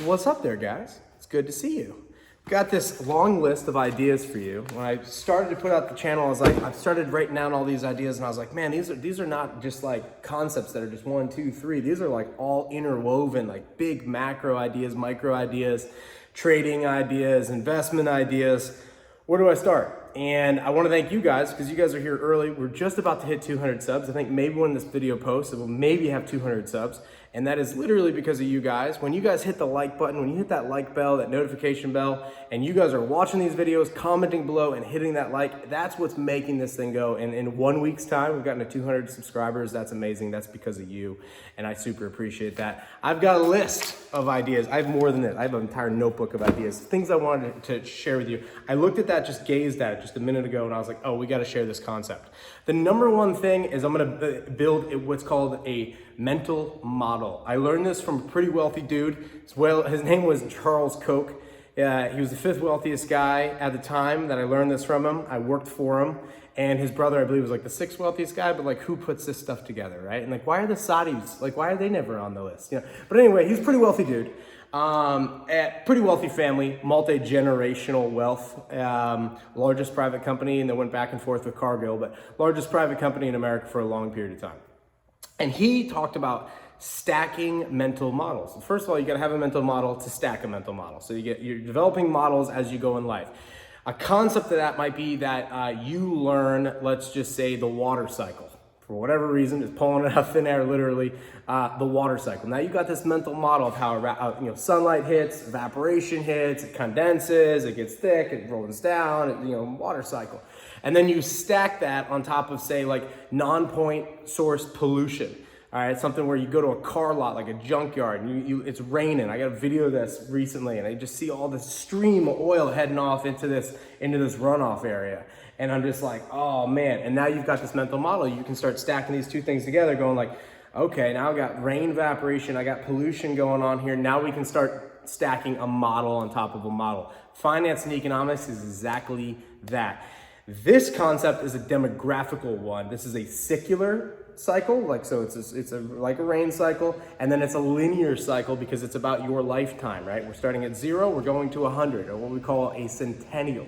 What's up there, guys? It's good to see you. Got this long list of ideas for you. When I started to put out the channel, I started writing down all these ideas, and I was like, man, these are not just like concepts that are just 1, 2, 3. These are like all interwoven, like big macro ideas, micro ideas, trading ideas, investment ideas. Where do I start? And I want to thank you guys because you guys are here early. We're just about to hit 200 subs. I think maybe when this video posts, it will maybe have 200 subs. And that is literally because of you guys. When you guys hit the like button, when you hit that like bell, that notification bell, and you guys are watching these videos, commenting below and hitting that like, that's what's making this thing go. And in 1 week's time, we've gotten to 200 subscribers. That's amazing. That's because of you. And I super appreciate that. I've got a list of ideas. I have more than this. I have an entire notebook of ideas, things I wanted to share with you. I looked at that, just gazed at it just a minute ago, and I was like, oh, we got to share this concept. The number one thing is I'm going to build what's called a mental model. I learned this from a pretty wealthy dude. His name was Charles Koch. He was the 5th wealthiest guy at the time that I learned this from him. I worked for him. And his brother, I believe, was like the 6th wealthiest guy, but like who puts this stuff together, right? And like, why are the Saudis, like why are they never on the list? You know? But anyway, he's a pretty wealthy dude. Pretty wealthy family, multi-generational wealth, largest private company, and they went back and forth with Cargill, but largest private company in America for a long period of time. And he talked about stacking mental models. First of all, you got to have a mental model to stack a mental model. So you're developing models as you go in life. A concept of that might be that you learn, let's just say, the water cycle. For whatever reason, just pulling it out of thin air, literally, the water cycle. Now you've got this mental model of how sunlight hits, evaporation hits, it condenses, it gets thick, it rolls down, water cycle. And then you stack that on top of, say, like non-point source pollution. All right, something where you go to a car lot, like a junkyard, and it's raining. I got a video of this recently, and I just see all this stream of oil heading off into this runoff area. And I'm just like, oh man. And now you've got this mental model. You can start stacking these two things together, going like, okay, now I've got rain evaporation, I got pollution going on here. Now we can start stacking a model on top of a model. Finance and economics is exactly that. This concept is a demographical one. This is a secular cycle, like like a rain cycle, and then it's a linear cycle because it's about your lifetime, right? We're starting at 0, we're going to 100, or what we call a centennial.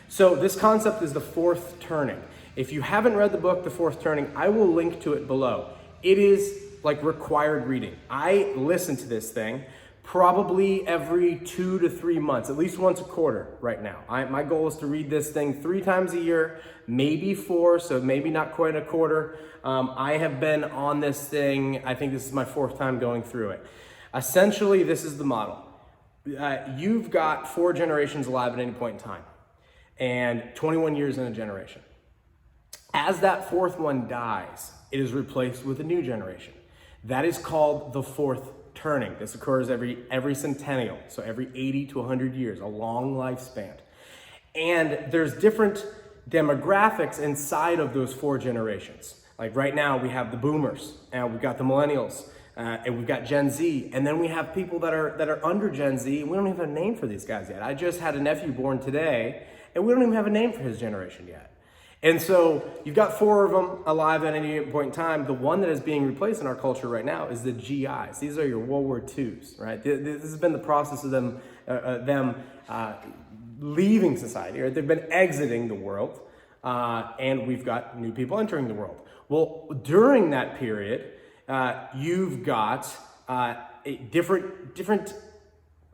So this concept is the fourth turning. If you haven't read the book, The Fourth Turning, I will link to it below. It is like required reading. I listen to this thing probably every 2 to 3 months, at least once a quarter right now. My goal is to read this thing 3 times a year, maybe 4, so maybe not quite a quarter. I have been on this thing, I think this is my 4th time going through it. Essentially, this is the model. You've got 4 generations alive at any point in time, and 21 years in a generation. As that 4th one dies, it is replaced with a new generation. That is called the 4th turning. This occurs every centennial, so every 80 to 100 years, a long lifespan. And there's different demographics inside of those 4 generations. Like right now we have the boomers, and we've got the millennials, and we've got Gen Z, and then we have people that are under Gen Z, and we don't even have a name for these guys yet. I just had a nephew born today, and we don't even have a name for his generation yet. And so you've got 4 of them alive at any point in time. The one that is being replaced in our culture right now is the GIs. These are your World War IIs, right? This has been the process of them leaving society, right? They've been exiting the world, and we've got new people entering the world. Well, during that period, you've got different,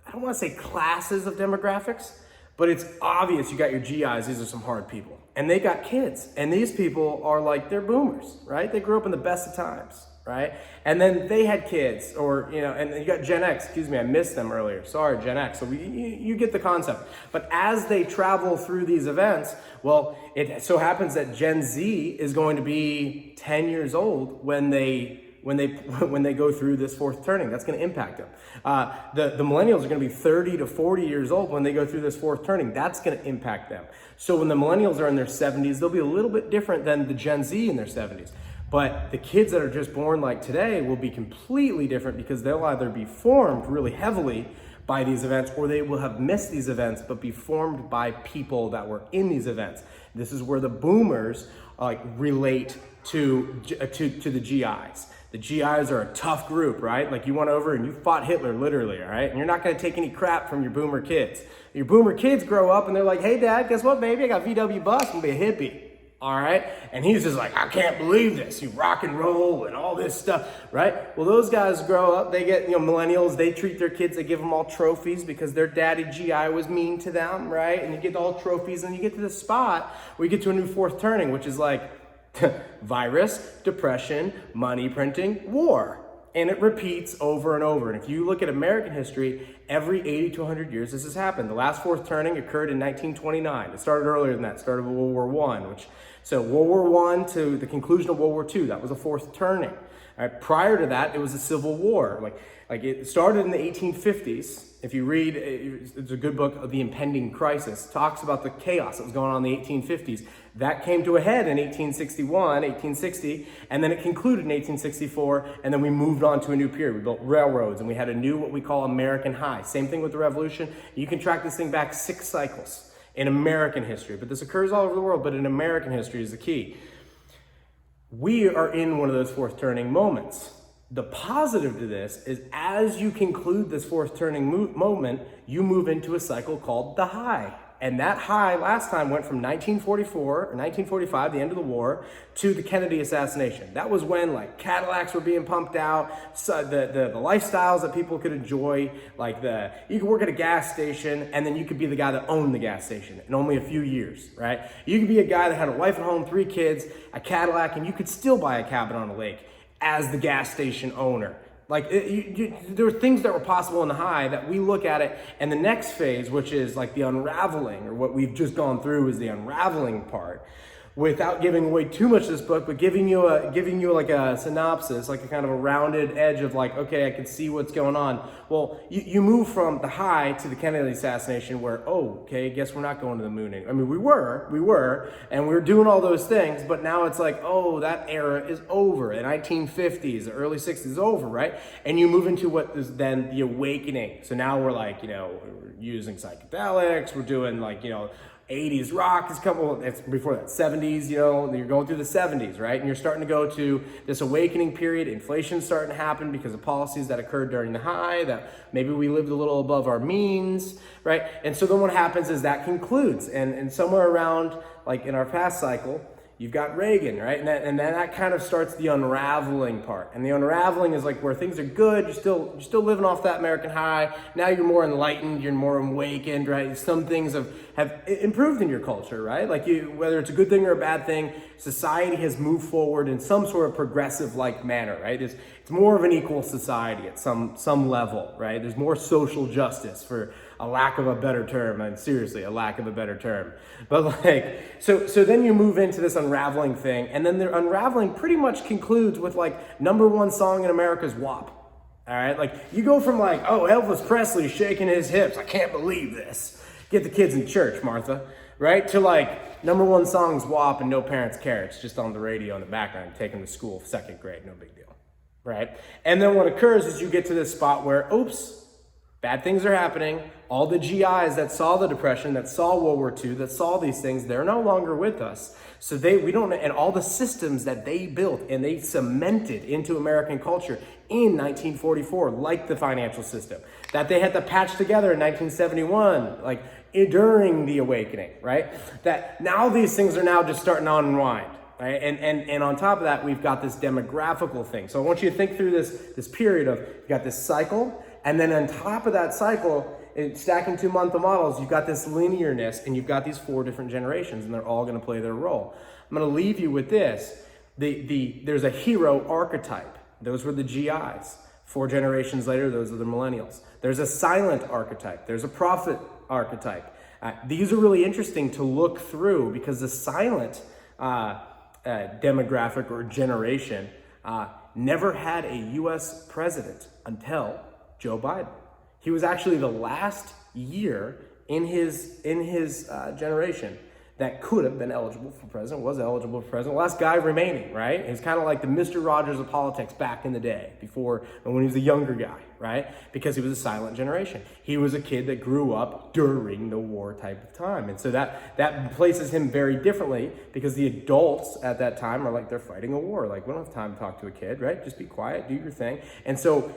I don't want to say classes of demographics, but it's obvious you got your GIs, these are some hard people. And they got kids, and these people are like, they're boomers, right? They grew up in the best of times, right? And then they had kids, or, and you got Gen X, excuse me, I missed them earlier. Sorry, Gen X. So you get the concept. But as they travel through these events, well, it so happens that Gen Z is going to be 10 years old when they go through this 4th turning. That's going to impact them. The millennials are going to be 30 to 40 years old when they go through this 4th turning. That's going to impact them. So when the millennials are in their 70s, they'll be a little bit different than the Gen Z in their 70s. But the kids that are just born like today will be completely different because they'll either be formed really heavily by these events, or they will have missed these events but be formed by people that were in these events. This is where the boomers relate to the GIs. The GIs are a tough group, right? Like you went over and you fought Hitler literally, all right? And you're not gonna take any crap from your boomer kids. Your boomer kids grow up and they're like, hey dad, guess what baby? I got VW bus, I'm gonna be a hippie. All right, and he's just like, I can't believe this. You rock and roll and all this stuff, right? Well, those guys grow up, they get, millennials, they treat their kids, they give them all trophies because their daddy GI was mean to them, right? And you get all trophies and you get to the spot where you get to a new fourth turning, which is like virus, depression, money printing, war. And it repeats over and over. And if you look at American history, every 80 to 100 years this has happened. The last fourth turning occurred in 1929. It started earlier than that. It started with World War I, so World War I to the conclusion of World War II, that was a fourth turning. All right, prior to that, it was a civil war. Like it started in the 1850s. If you read, it's a good book, The Impending Crisis, talks about the chaos that was going on in the 1850s. That came to a head in 1860, and then it concluded in 1864, and then we moved on to a new period. We built railroads, and we had a new, what we call American high. Same thing with the Revolution. You can track this thing back 6 cycles in American history, but this occurs all over the world, but in American history is the key. We are in one of those fourth turning moments. The positive to this is as you conclude this fourth turning moment, you move into a cycle called the high. And that high last time went from 1944 or 1945, the end of the war, to the Kennedy assassination. That was when like Cadillacs were being pumped out, so the lifestyles that people could enjoy, like you could work at a gas station and then you could be the guy that owned the gas station in only a few years, right? You could be a guy that had a wife at home, 3 kids, a Cadillac, and you could still buy a cabin on a lake as the gas station owner. Like there were things that were possible in the high that we look at it, and the next phase, which is like the unraveling, or what we've just gone through is the unraveling part. Without giving away too much of this book, but giving you like a synopsis, like a kind of a rounded edge of like, okay, I can see what's going on. Well, you move from the high to the Kennedy assassination where, oh, okay, guess we're not going to the moon anymore. I mean, we were, and we were doing all those things, but now it's like, oh, that era is over. The 1950s, the early 60s is over, right? And you move into what is then the awakening. So now we're like, we're using psychedelics, we're doing like, 80s rock is coming, it's before that, 70s, you're going through the 70s, right? And you're starting to go to this awakening period. Inflation's starting to happen because of policies that occurred during the high, that maybe we lived a little above our means, right? And so then what happens is that concludes. And somewhere around, like in our past cycle, you've got Reagan, right? And then that kind of starts the unraveling part. And the unraveling is like where things are good, you're still living off that American high. Now you're more enlightened, you're more awakened, right? Some things have improved in your culture, right? Like whether it's a good thing or a bad thing, society has moved forward in some sort of progressive like manner, right? It's more of an equal society at some level, right? There's more social justice, for a lack of a better term, and seriously, a lack of a better term. But like, so then you move into this unraveling thing, and then the unraveling pretty much concludes with like #1 song in America's WAP. All right, like you go from like, oh, Elvis Presley shaking his hips, I can't believe this. Get the kids in church, Martha, right? To like #1 song's WAP and No Parents Care. It's just on the radio in the background, take them to school, 2nd grade, no big deal, right? And then what occurs is you get to this spot where, oops, bad things are happening. All the GIs that saw the Depression, that saw World War II, that saw these things, they're no longer with us. So and all the systems that they built and they cemented into American culture in 1944, like the financial system, that they had to patch together in 1971, like during the awakening, right? That now these things are now just starting to unwind. Right? And on top of that, we've got this demographical thing. So I want you to think through this period of, you got this cycle, and then on top of that cycle, stacking 2-month models, you've got this linearness, and you've got these 4 different generations, and they're all going to play their role. I'm going to leave you with this. There's a hero archetype. Those were the GIs. 4 generations later, those are the millennials. There's a silent archetype. There's a prophet archetype. These are really interesting to look through because the silent demographic or generation never had a U.S. president until Joe Biden. He was actually the last year in his generation that could have been eligible for president, was eligible for president. Last guy remaining, right? He's kind of like the Mr. Rogers of politics back in the day, when he was a younger guy, right? Because he was a silent generation. He was a kid that grew up during the war type of time. And so that places him very differently, because the adults at that time are like, they're fighting a war. Like, we don't have time to talk to a kid, right? Just be quiet, do your thing. And so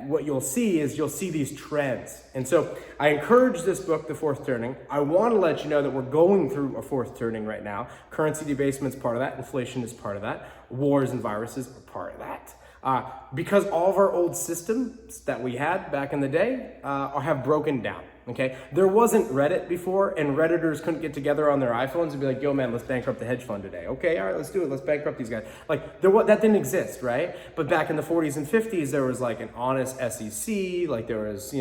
what you'll see is these trends. And so I encourage this book, The Fourth Turning. I want to let you know that we're going through a fourth turning right now. Currency debasement is part of that. Inflation is part of that. Wars and viruses are part of that. Because all of our old systems that we had back in the day have broken down, okay? There wasn't Reddit before, and Redditors couldn't get together on their iPhones and be like, yo man, let's bankrupt the hedge fund today. Okay, all right, let's do it. Let's bankrupt these guys. Like, that didn't exist, right? But back in the 40s and 50s, there was like an honest SEC, like there was,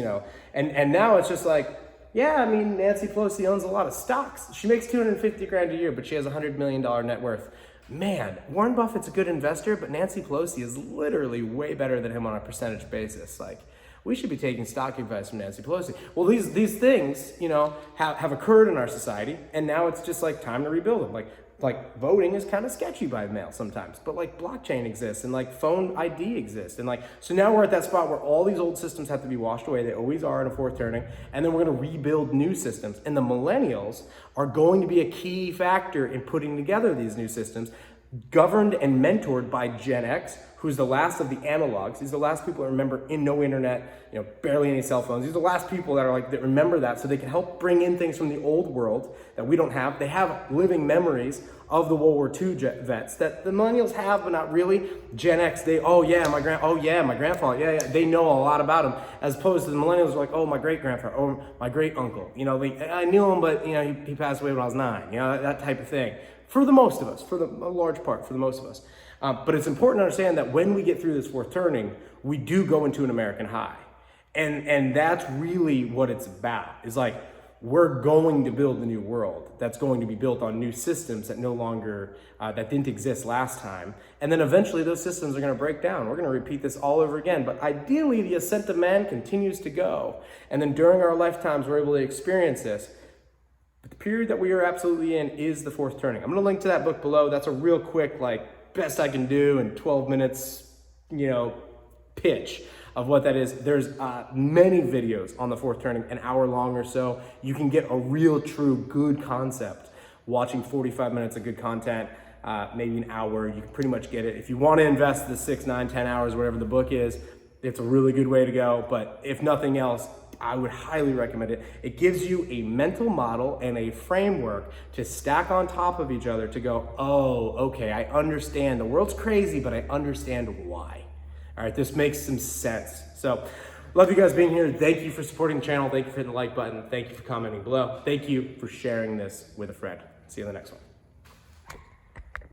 and now it's just like, yeah, I mean, Nancy Pelosi owns a lot of stocks. She makes $250,000 a year, but she has $100 million net worth. Man, Warren Buffett's a good investor, but Nancy Pelosi is literally way better than him on a percentage basis. Like, we should be taking stock advice from Nancy Pelosi. Well, these things, have occurred in our society, and now it's just like time to rebuild them. Like voting is kind of sketchy by mail sometimes, but like blockchain exists and like phone ID exists. And so now we're at that spot where all these old systems have to be washed away. They always are in a fourth turning. And then we're going to rebuild new systems. And the millennials are going to be a key factor in putting together these new systems, governed and mentored by Gen X, who's the last of the analogs. These are the last people that remember no internet, barely any cell phones. These are the last people that remember that, so they can help bring in things from the old world that we don't have. They have living memories of the World War II vets that the millennials have, but not really. Gen X, my grandfather, they know a lot about him, as opposed to the millennials are like, oh, my great-grandfather, or my great-uncle. I knew him, but he passed away when I was 9, that type of thing. For the most of us, for a large part, for the most of us. But it's important to understand that when we get through this fourth turning, we do go into an American high. And that's really what it's about. Is like, we're going to build a new world that's going to be built on new systems that no longer, that didn't exist last time. And then eventually those systems are going to break down. We're going to repeat this all over again. But ideally, the ascent of man continues to go. And then during our lifetimes, we're able to experience this. But the period that we are absolutely in is the fourth turning. I'm going to link to that book below. That's a real quick, best I can do in 12 minutes, pitch of what that is. There's many videos on the fourth turning, an hour long or so. You can get a real, true, good concept watching 45 minutes of good content, maybe an hour. You can pretty much get it. If you want to invest the 6, 9, 10 hours, whatever the book is, it's a really good way to go. But if nothing else, I would highly recommend it. It gives you a mental model and a framework to stack on top of each other to go, oh, okay, I understand. The world's crazy, but I understand why. All right, this makes some sense. So, love you guys being here. Thank you for supporting the channel. Thank you for hitting the like button. Thank you for commenting below. Thank you for sharing this with a friend. See you in the next one.